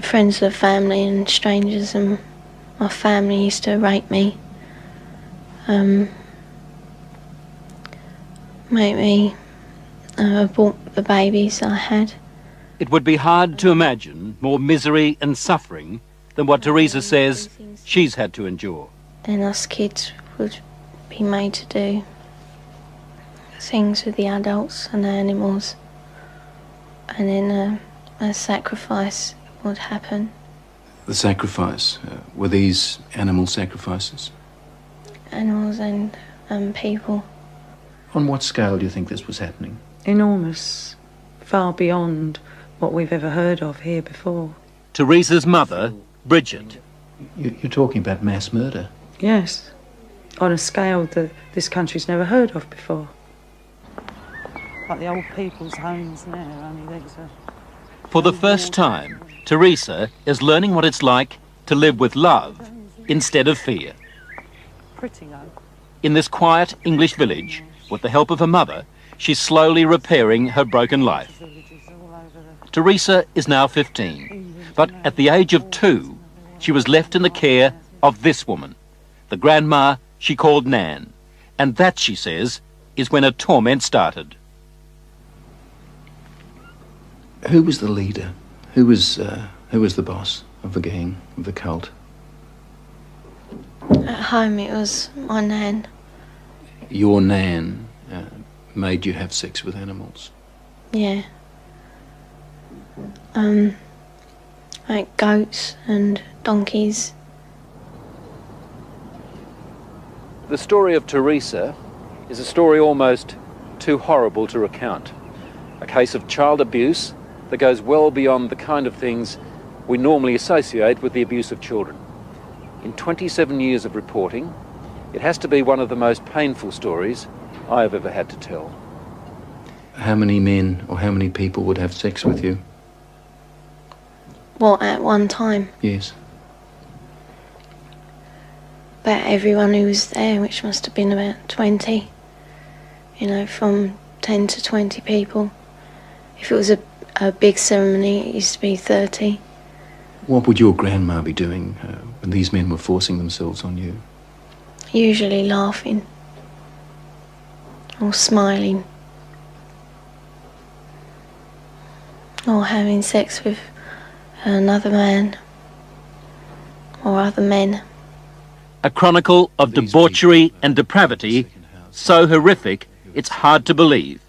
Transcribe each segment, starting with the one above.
friends of the family and strangers, and my family used to rape me, make me abort the babies I had. It would be hard to imagine more misery and suffering than what Teresa says she's had to endure. And us kids would be made to do things with the adults and the animals, and then a sacrifice would happen. The sacrifice, were these animal sacrifices? Animals and people. On what scale do you think this was happening? Enormous, far beyond what we've ever heard of here before. Teresa's mother, Bridget. You're talking about mass murder? Yes, on a scale that this country's never heard of before. Like the old people's homes now, only these are... For the first time, Teresa is learning what it's like to live with love instead of fear. Pretty though. In this quiet English village, with the help of her mother, she's slowly repairing her broken life. Teresa is now 15, but at the age of 2, she was left in the care of this woman, the grandma she called Nan, and that, she says, is when her torment started. Who was the leader? Who was the boss of the gang, of the cult? At home it was my nan. Your Nan made you have sex with animals? Yeah. Like goats and donkeys. The story of Teresa is a story almost too horrible to recount. A case of child abuse that goes well beyond the kind of things we normally associate with the abuse of children. In 27 years of reporting, it has to be one of the most painful stories I have ever had to tell. How many men or how many people would have sex with you? What, at one time? Yes. About everyone who was there, which must have been about 20. You know, from 10 to 20 people. If it was a big ceremony, it used to be 30. What would your grandma be doing when these men were forcing themselves on you? Usually laughing. Or smiling. Or having sex with another man. Or other men. A chronicle of debauchery and depravity so horrific it's hard to believe.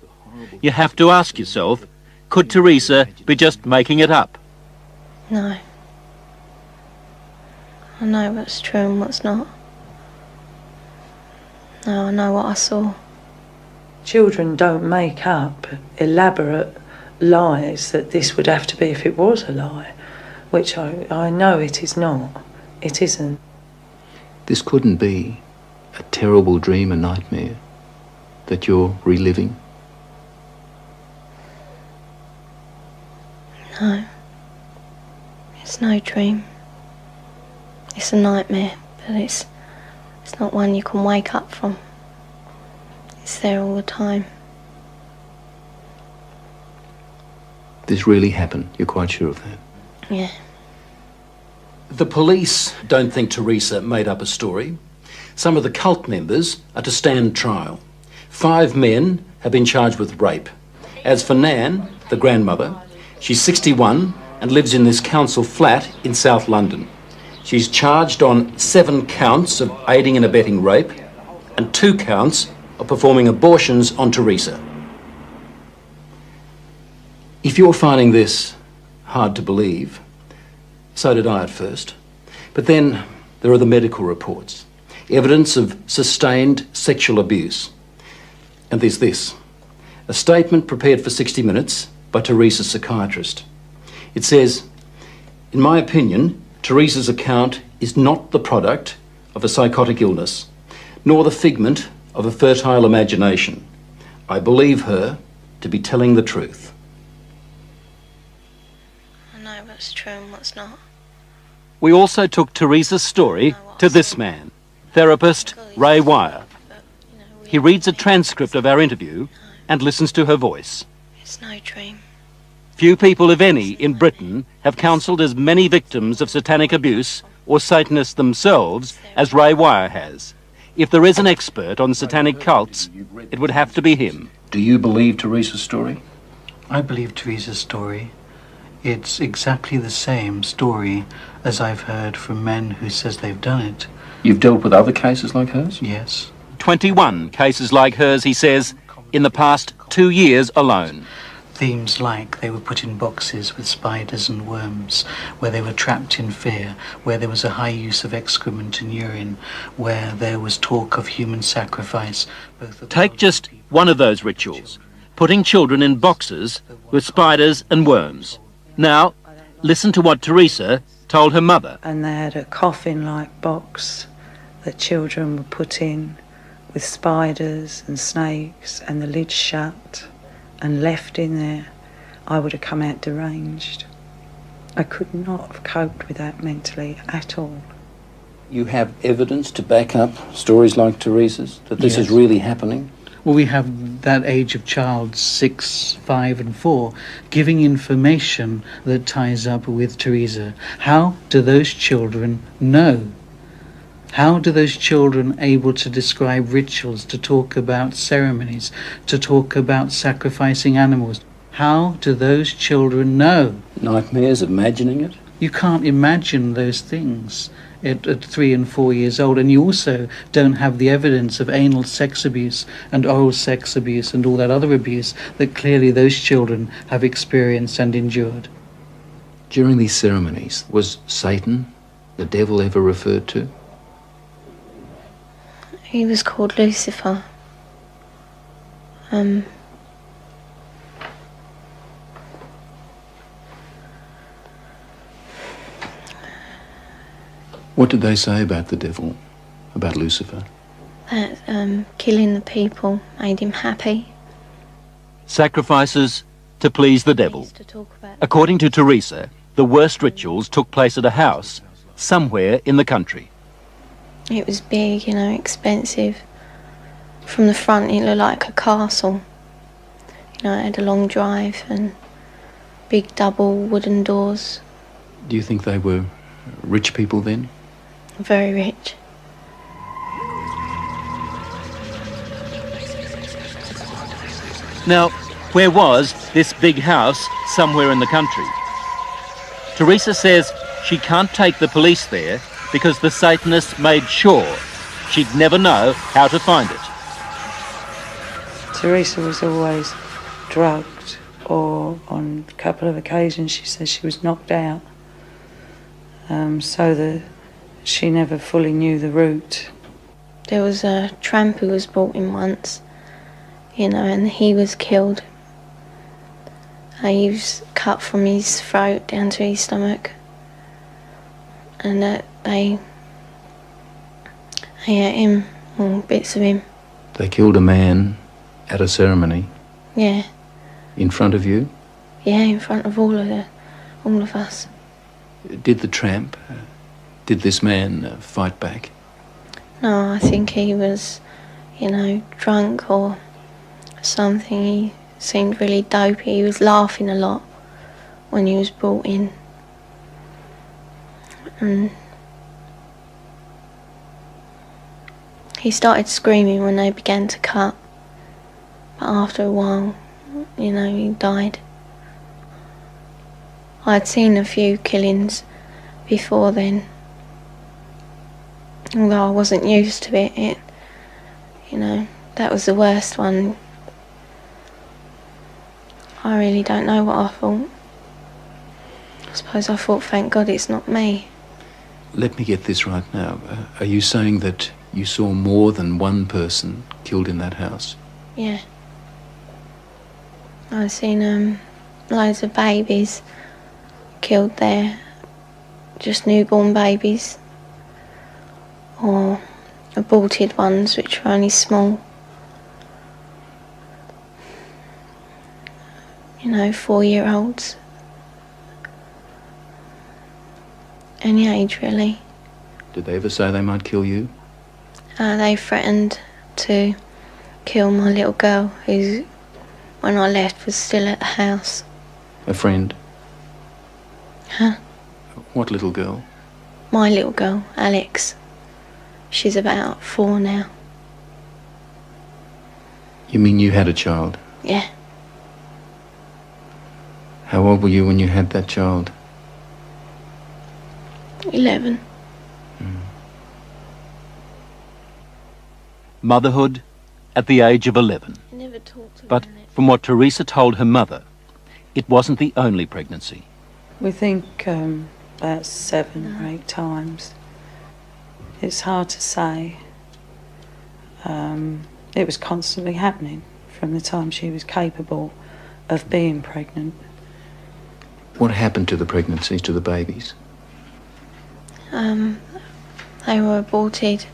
You have to ask yourself, could Teresa be just making it up? No. I know what's true and what's not. No, I know what I saw. Children don't make up elaborate lies that this would have to be if it was a lie, which I know it is not. It isn't. This couldn't be a terrible dream, a nightmare that you're reliving? No. It's no dream. It's a nightmare, but it's not one you can wake up from. It's there all the time. This really happened, you're quite sure of that? Yeah. The police don't think Teresa made up a story. Some of the cult members are to stand trial. 5 men have been charged with rape. As for Nan, the grandmother, she's 61 and lives in this council flat in South London. She's charged on 7 counts of aiding and abetting rape and 2 counts of performing abortions on Teresa. If you're finding this hard to believe, so did I at first. But then there are the medical reports, evidence of sustained sexual abuse. And there's this, a statement prepared for 60 Minutes by Teresa's psychiatrist. It says, "In my opinion, Teresa's account is not the product of a psychotic illness, nor the figment of a fertile imagination. I believe her to be telling the truth." I know what's true and what's not. We also took Teresa's story to this man, therapist Ray Wire. He reads a transcript of our interview and listens to her voice. It's no dream. Few people, if any, in Britain have counselled as many victims of satanic abuse or Satanists themselves as Ray Wire has. If there is an expert on satanic cults, it would have to be him. Do you believe Teresa's story? I believe Teresa's story. It's exactly the same story as I've heard from men who says they've done it. You've dealt with other cases like hers? Yes. 21 cases like hers, he says, in the past 2 years alone. Themes like they were put in boxes with spiders and worms, where they were trapped in fear, where there was a high use of excrement and urine, where there was talk of human sacrifice. Take just one of those rituals, putting children in boxes with spiders and worms. Now, listen to what Teresa told her mother. And they had a coffin-like box that children were put in with spiders and snakes and the lid shut and left in there. I would have come out deranged. I could not have coped with that mentally at all. You have evidence to back up stories like Teresa's, that this is really happening? Well, we have that age of child, 6, 5 and 4, giving information that ties up with Teresa. How do those children know? How do those children able to describe rituals, to talk about ceremonies, to talk about sacrificing animals? How do those children know? Nightmares, imagining it? You can't imagine those things at 3 and 4 years old, and you also don't have the evidence of anal sex abuse and oral sex abuse and all that other abuse that clearly those children have experienced and endured. During these ceremonies, was Satan, the devil, ever referred to? He was called Lucifer. What did they say about the devil, about Lucifer? That killing the people made him happy. Sacrifices to please the devil. According to Teresa, the worst rituals took place at a house somewhere in the country. It was big, expensive. From the front it looked like a castle. It had a long drive and big double wooden doors. Do you think they were rich people then? Very rich. Now, where was this big house somewhere in the country? Teresa says she can't take the police there because the Satanists made sure she'd never know how to find it. Teresa was always drugged, or on a couple of occasions she says she was knocked out, so that she never fully knew the route. There was a tramp who was brought in once, and he was killed. He was cut from his throat down to his stomach, and they ate him, or bits of him. They killed a man at a ceremony? Yeah. In front of you? Yeah, in front of all of us. Did the tramp, did this man fight back? No, I think he was, drunk or something. He seemed really dopey. He was laughing a lot when he was brought in. And he started screaming when they began to cut. But after a while, he died. I'd seen a few killings before then. Although I wasn't used to it, that was the worst one. I really don't know what I thought. I suppose I thought, thank God it's not me. Let me get this right now. Are you saying that you saw more than one person killed in that house? Yeah. I've seen loads of babies killed there. Just newborn babies. Or aborted ones, which were only small. 4-year-olds. Any age, really. Did they ever say they might kill you? They threatened to kill my little girl, who, when I left, was still at the house. A friend? Huh? What little girl? My little girl, Alex. She's about 4 now. You mean you had a child? Yeah. How old were you when you had that child? 11. Motherhood at the age of 11. I never talked about But it. from what Teresa told her mother, it wasn't the only pregnancy. We think about 7 or 8 times. It's hard to say. It was constantly happening from the time she was capable of being pregnant. What happened to the pregnancies, to the babies? They were aborted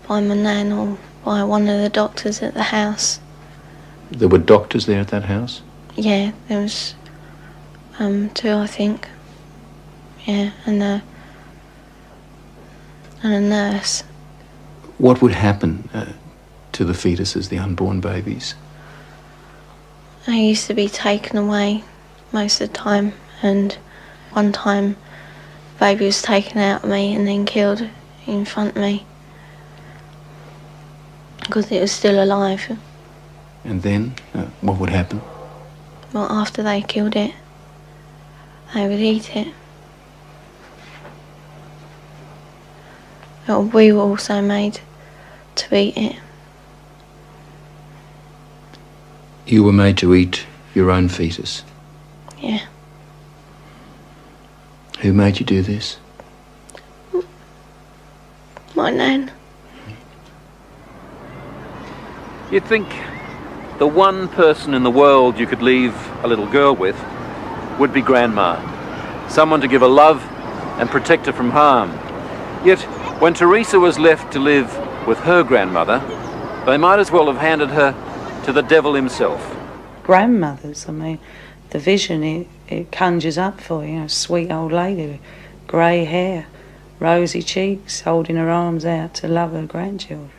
by my nan or by one of the doctors at the house. There were doctors there at that house? Yeah, there was 2, I think. Yeah, and a nurse. What would happen to the fetuses, the unborn babies? They used to be taken away most of the time, and one time the baby was taken out of me and then killed in front of me because it was still alive. And then, what would happen? Well, after they killed it, they would eat it. Well, we were also made to eat it. You were made to eat your own fetus. Yeah. Who made you do this? My nan. You'd think the one person in the world you could leave a little girl with would be Grandma. Someone to give her love and protect her from harm. Yet, when Teresa was left to live with her grandmother, they might as well have handed her to the devil himself. Grandmothers, I mean, the vision it conjures up for you, a sweet old lady with grey hair, rosy cheeks, holding her arms out to love her grandchildren.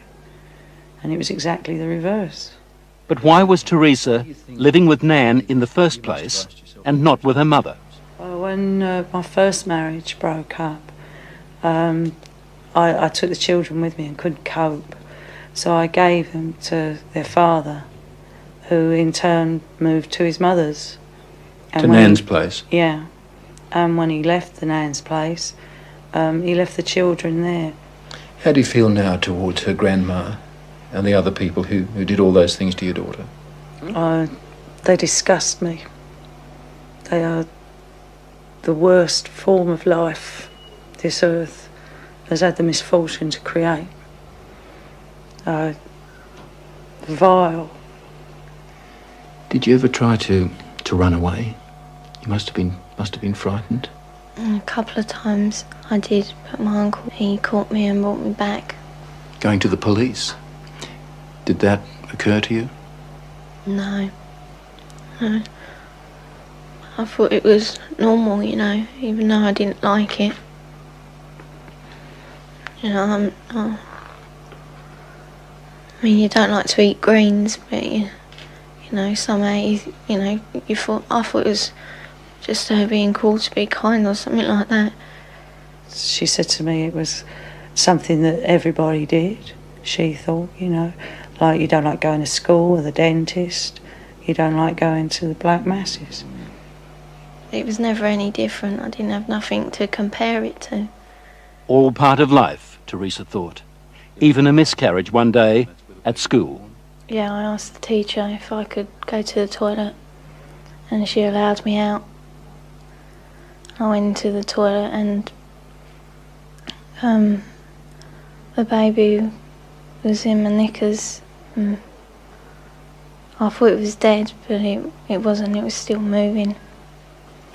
And it was exactly the reverse. But why was Teresa living with Nan in the first place and not with her mother? Well, when my first marriage broke up, I took the children with me and couldn't cope. So I gave them to their father, who in turn moved to his mother's. And To Nan's place? Yeah. And when he left the Nan's place, he left the children there. How do you feel now towards her grandma and the other people who did all those things to your daughter? They disgust me. They are the worst form of life this earth has had the misfortune to create. Vile. Did you ever try to run away? You must have been frightened. A couple of times I did, but my uncle, he caught me and brought me back. Going to the police? Did that occur to you? No. No. I thought it was normal, you know, even though I didn't like it. You know, I mean, you don't like to eat greens, but you know, somehow, I thought it was just her being called to be kind or something like that. She said to me it was something that everybody did, she thought, you know, like you don't like going to school or the dentist, you don't like going to the black masses. It was never any different. I didn't have nothing to compare it to. All part of life, Teresa thought. Even a miscarriage one day at school. Yeah, I asked the teacher if I could go to the toilet, and she allowed me out. I went into the toilet and the baby was in my knickers. I thought it was dead, but it wasn't. It was still moving.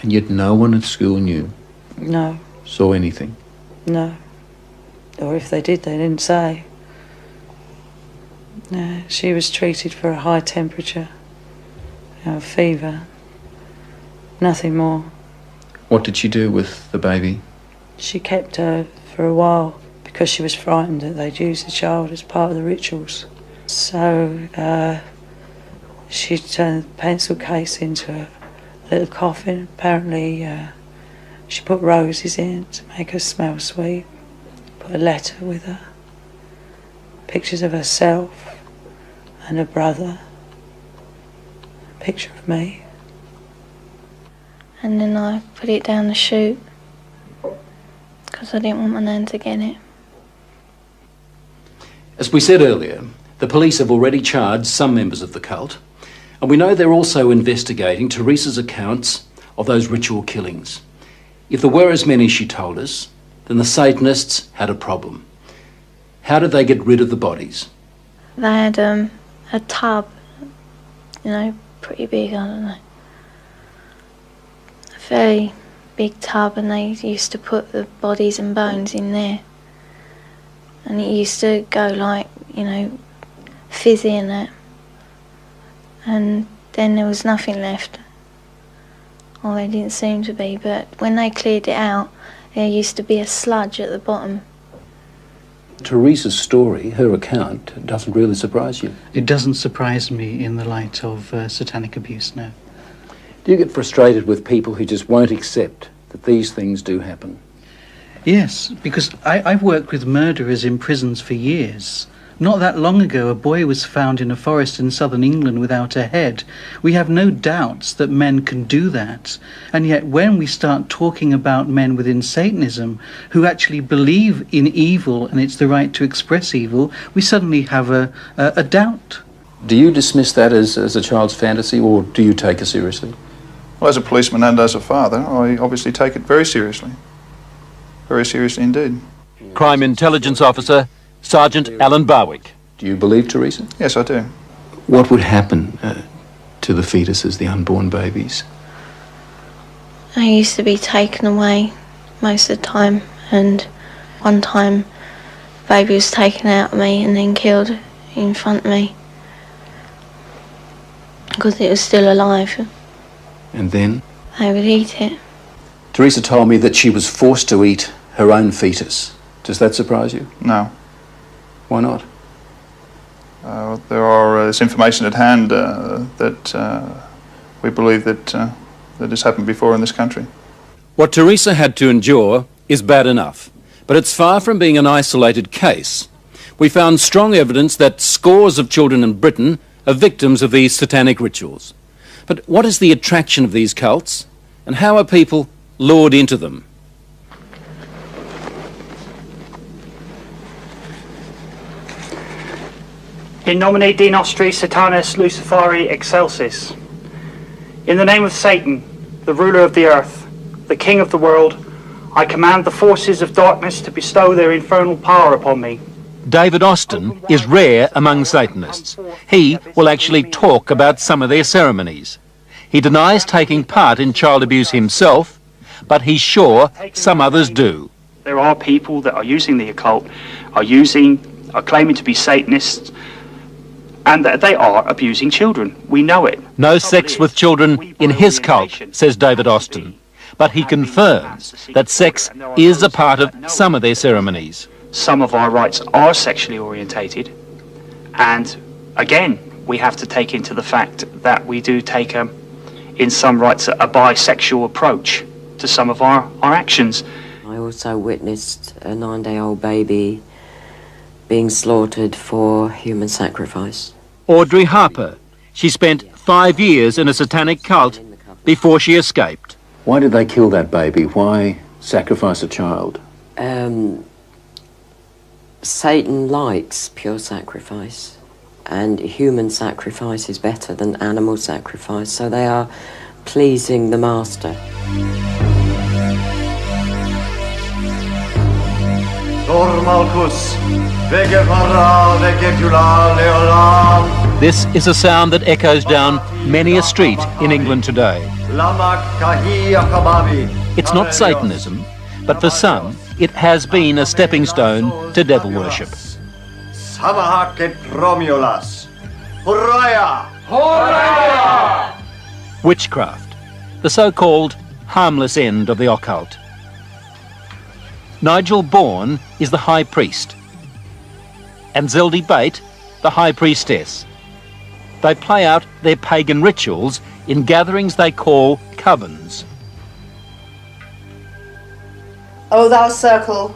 And yet no one at school knew? No. Saw anything? No. Or if they did, they didn't say. No, she was treated for a high temperature, fever, nothing more. What did she do with the baby? She kept her for a while because she was frightened that they'd use the child as part of the rituals. So she turned the pencil case into a little coffin. Apparently she put roses in to make her smell sweet. Put a letter with her. Pictures of herself and her brother. A picture of me. And then I put it down the chute because I didn't want my nan to get it. As we said earlier, the police have already charged some members of the cult, and we know they're also investigating Teresa's accounts of those ritual killings. If there were as many she told us, then the Satanists had a problem. How did they get rid of the bodies? They had a tub, pretty big, I don't know. A very big tub, and they used to put the bodies and bones in there. And it used to go like, fizzy and that. And then there was nothing left. Or there didn't seem to be, but when they cleared it out, there used to be a sludge at the bottom. Teresa's story, her account, doesn't really surprise you. It doesn't surprise me in the light of satanic abuse, no. Do you get frustrated with people who just won't accept that these things do happen? Yes, because I've worked with murderers in prisons for years. Not that long ago, a boy was found in a forest in southern England without a head. We have no doubts that men can do that. And yet when we start talking about men within Satanism who actually believe in evil and it's the right to express evil, we suddenly have a doubt. Do you dismiss that as a child's fantasy, or do you take it seriously? Well, as a policeman and as a father, I obviously take it very seriously. Very seriously indeed. Crime Intelligence Officer Sergeant Alan Barwick. Do you believe Teresa? Yes, I do. What would happen to the fetuses, the unborn babies? They used to be taken away most of the time, and one time the baby was taken out of me and then killed in front of me because it was still alive. And then? They would eat it. Teresa told me that she was forced to eat her own fetus. Does that surprise you? No. Why not? There's information at hand that we believe that has happened before in this country. What Teresa had to endure is bad enough, but it's far from being an isolated case. We found strong evidence that scores of children in Britain are victims of these satanic rituals. But what is the attraction of these cults, and how are people lured into them? In nomine Dei Nostri Satanis Luciferi Excelsis. In the name of Satan, the ruler of the earth, the king of the world, I command the forces of darkness to bestow their infernal power upon me. David Austin is rare among Satanists. He will actually talk about some of their ceremonies. He denies taking part in child abuse himself, but he's sure some others do. There are people that are using the occult, are claiming to be Satanists, and that they are abusing children. We know it. No sex with children in his cult, says David Austin, but he confirms that sex is a part of some of their ceremonies. Some of our rites are sexually orientated, and again, we have to take into the fact that we do take, in some rites, a bisexual approach to some of our actions. I also witnessed a 9-day-old baby being slaughtered for human sacrifice. Audrey Harper. She spent 5 years in a satanic cult before she escaped. Why did they kill that baby? Why sacrifice a child? Satan likes pure sacrifice, and human sacrifice is better than animal sacrifice, so they are pleasing the master. This is a sound that echoes down many a street in England today. It's not Satanism, but for some, it has been a stepping stone to devil worship. Witchcraft, the so-called harmless end of the occult. Nigel Bourne is the high priest, and Zeldy Bate, the high priestess. they play out their pagan rituals in gatherings they call covens. O thou circle,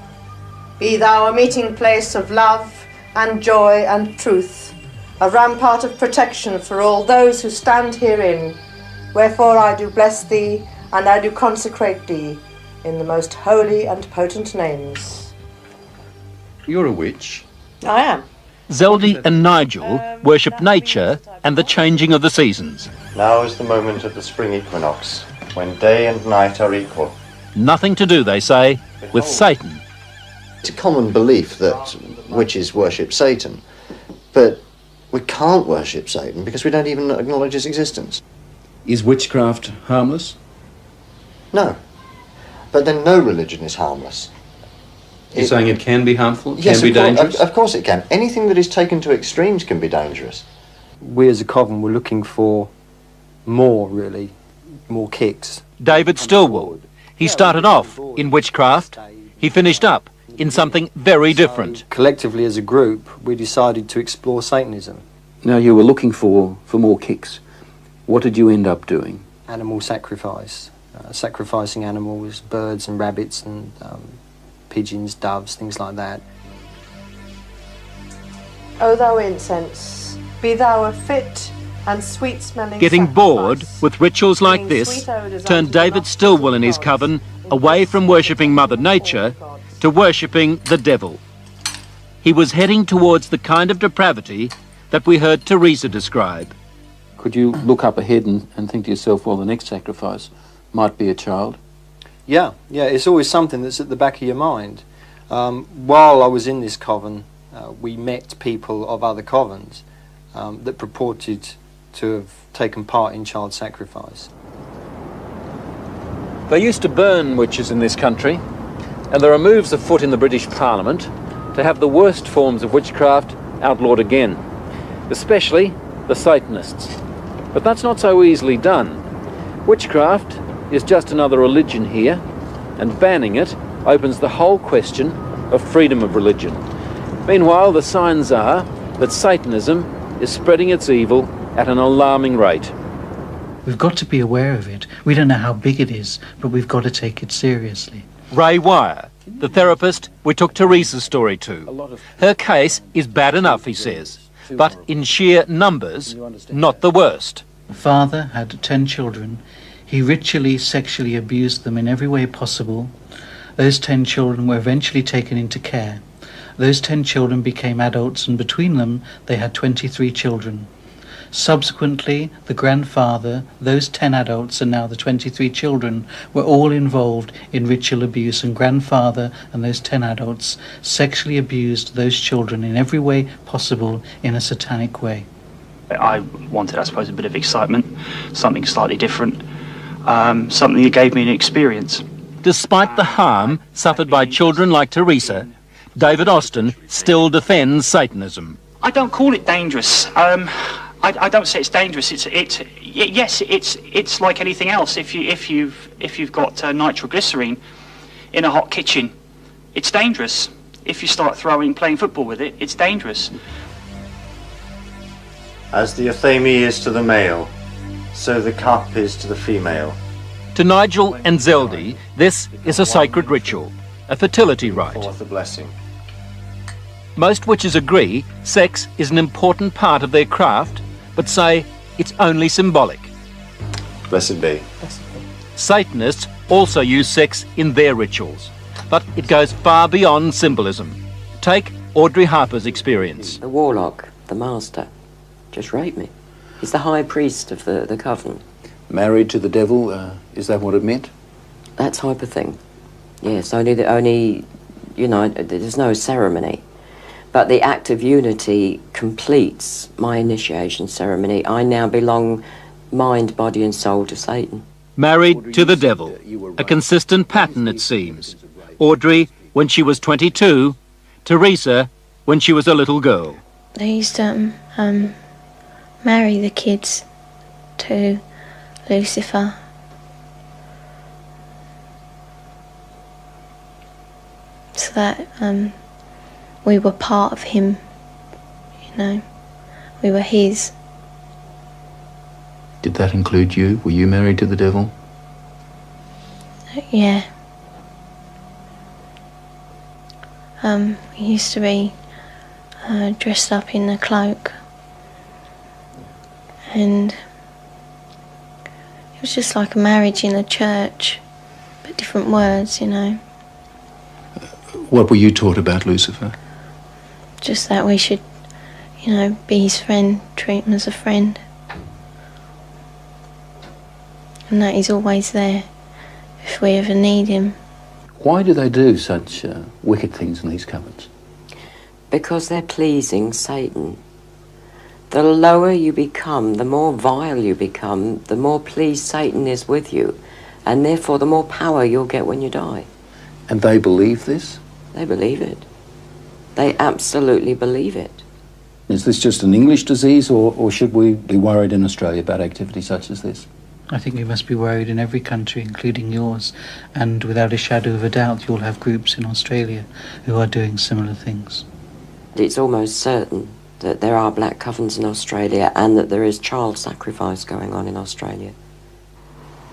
be thou a meeting place of love and joy and truth, a rampart of protection for all those who stand herein. Wherefore I do bless thee, and I do consecrate thee, in the most holy and potent names. You're a witch. I am. Zeldy and Nigel worship nature and the changing of the seasons. Now is the moment of the spring equinox, when day and night are equal. Nothing to do, they say, with Satan. It's a common belief that witches worship Satan, but we can't worship Satan because we don't even acknowledge his existence. Is witchcraft harmless? No. But then no religion is harmless. You're saying it can be harmful? Yes, can be dangerous? Of course it can. Anything that is taken to extremes can be dangerous. We as a coven were looking for more, really, more kicks. David Stillwell. He started off in witchcraft. He finished up in something very different. Collectively as a group, we decided to explore Satanism. Now, you were looking for more kicks. What did you end up doing? Animal sacrifice. Sacrificing animals, birds and rabbits and pigeons, doves, things like that. O thou incense, be thou a fit and sweet-smelling Getting sacrifice, bored with rituals like this turned David Stillwell and his coven away from worshipping Mother Nature to worshipping the devil. He was heading towards the kind of depravity that we heard Teresa describe. Could you look up ahead and think to yourself, well, the next sacrifice might be a child? Yeah, it's always something that's at the back of your mind. While I was in this coven, we met people of other covens that purported to have taken part in child sacrifice. They used to burn witches in this country, and there are moves afoot in the British Parliament to have the worst forms of witchcraft outlawed again, especially the Satanists. But that's not so easily done. Witchcraft is just another religion here, and banning it opens the whole question of freedom of religion. Meanwhile, the signs are that Satanism is spreading its evil at an alarming rate. We've got to be aware of it. We don't know how big it is, but we've got to take it seriously. Ray Wire, the therapist we took Teresa's story to. Her case is bad enough, he says, but in sheer numbers, not the worst. The father had 10 children. He ritually sexually abused them in every way possible. Those 10 children were eventually taken into care. Those 10 children became adults, and between them they had 23 children. Subsequently, the grandfather, those 10 adults and now the 23 children were all involved in ritual abuse, and grandfather and those 10 adults sexually abused those children in every way possible in a satanic way. I wanted, I suppose, a bit of excitement, something slightly different, something that gave me an experience. Despite the harm suffered by children like Teresa, David Austin still defends Satanism. I don't call it dangerous. I don't say it's dangerous. Yes, it's like anything else. If you've got nitroglycerine in a hot kitchen, it's dangerous. If you start playing football with it, it's dangerous. As the euthymia is to the male, so the cup is to the female. To Nigel and Zeldy, this is a sacred ritual, a fertility rite. Forth the blessing. Most witches agree sex is an important part of their craft, but say it's only symbolic. Blessed be. Satanists also use sex in their rituals, but it goes far beyond symbolism. Take Audrey Harper's experience. The warlock, the master, just raped me. He's the high priest of the coven. Married to the devil, is that what it meant? That type of thing. Yes, only, you know, there's no ceremony. But the act of unity completes my initiation ceremony. I now belong mind, body and soul to Satan. Married to the devil, a consistent pattern it seems. Audrey when she was 22, Teresa when she was a little girl. They used to marry the kids to Lucifer. So that we were part of him, you know. We were his. Did that include you? Were you married to the devil? Yeah. He used to be dressed up in a cloak, and it was just like a marriage in a church, but different words, you know. What were you taught about Lucifer? Just that we should, you know, be his friend, treat him as a friend, and that he's always there if we ever need him. Why do they do such wicked things in these covens? Because they're pleasing Satan. The lower you become, the more vile you become, the more pleased Satan is with you, and therefore the more power you'll get when you die. And they believe this? They believe it. They absolutely believe it. Is this just an English disease, or should we be worried in Australia about activity such as this? I think you must be worried in every country, including yours, and without a shadow of a doubt you'll have groups in Australia who are doing similar things. It's almost certain that there are black covens in Australia and that there is child sacrifice going on in Australia.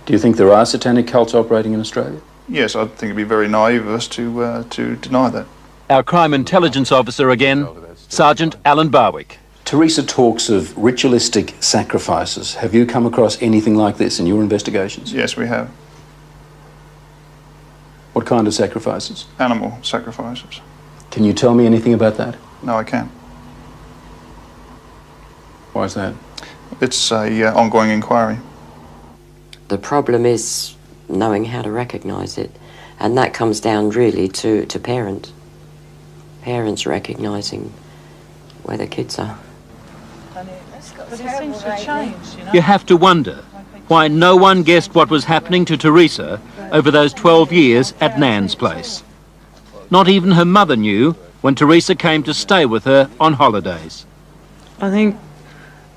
Do you think there are satanic cults operating in Australia? Yes, I think it'd be very naive of us to deny that. Our crime intelligence officer again, Sergeant Alan Barwick. Teresa talks of ritualistic sacrifices. Have you come across anything like this in your investigations? Yes, we have. What kind of sacrifices? Animal sacrifices. Can you tell me anything about that? No, I can't. Why is that? It's a ongoing inquiry. The problem is knowing how to recognise it, and that comes down really to parents. Parents recognising where their kids are. But it seems to change, you know. You have to wonder why no one guessed what was happening to Teresa over those 12 years at Nan's place. Not even her mother knew when Teresa came to stay with her on holidays. I think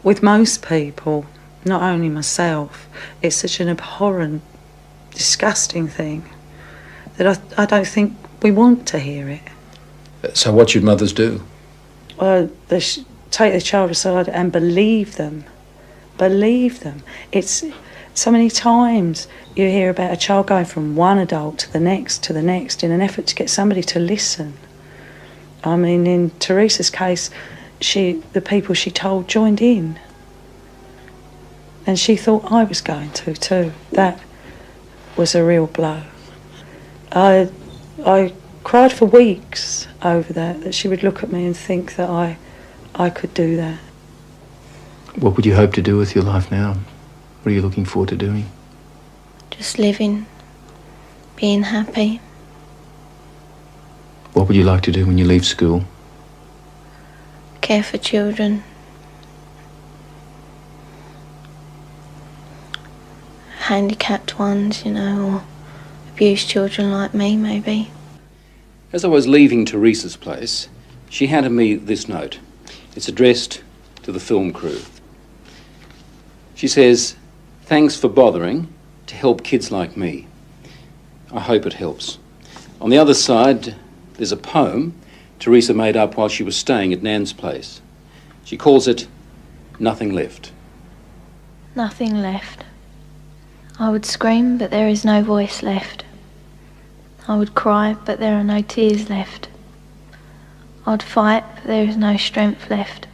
with most people, not only myself, it's such an abhorrent, disgusting thing that I don't think we want to hear it. So what should mothers do? Well, they take the child aside and believe them. Believe them. It's so many times you hear about a child going from one adult to the next in an effort to get somebody to listen. I mean, in Teresa's case, the people she told joined in. And she thought I was going to too. That was a real blow. I cried for weeks over that she would look at me and think that I could do that. What would you hope to do with your life now? What are you looking forward to doing? Just living, being happy. What would you like to do when you leave school? Care for children. Handicapped ones, you know, or abused children like me, maybe. As I was leaving Teresa's place, she handed me this note. It's addressed to the film crew. She says, "Thanks for bothering to help kids like me. I hope it helps." On the other side, there's a poem Teresa made up while she was staying at Nan's place. She calls it Nothing Left. Nothing left. I would scream, but there is no voice left. I would cry, but there are no tears left. I'd fight, but there is no strength left.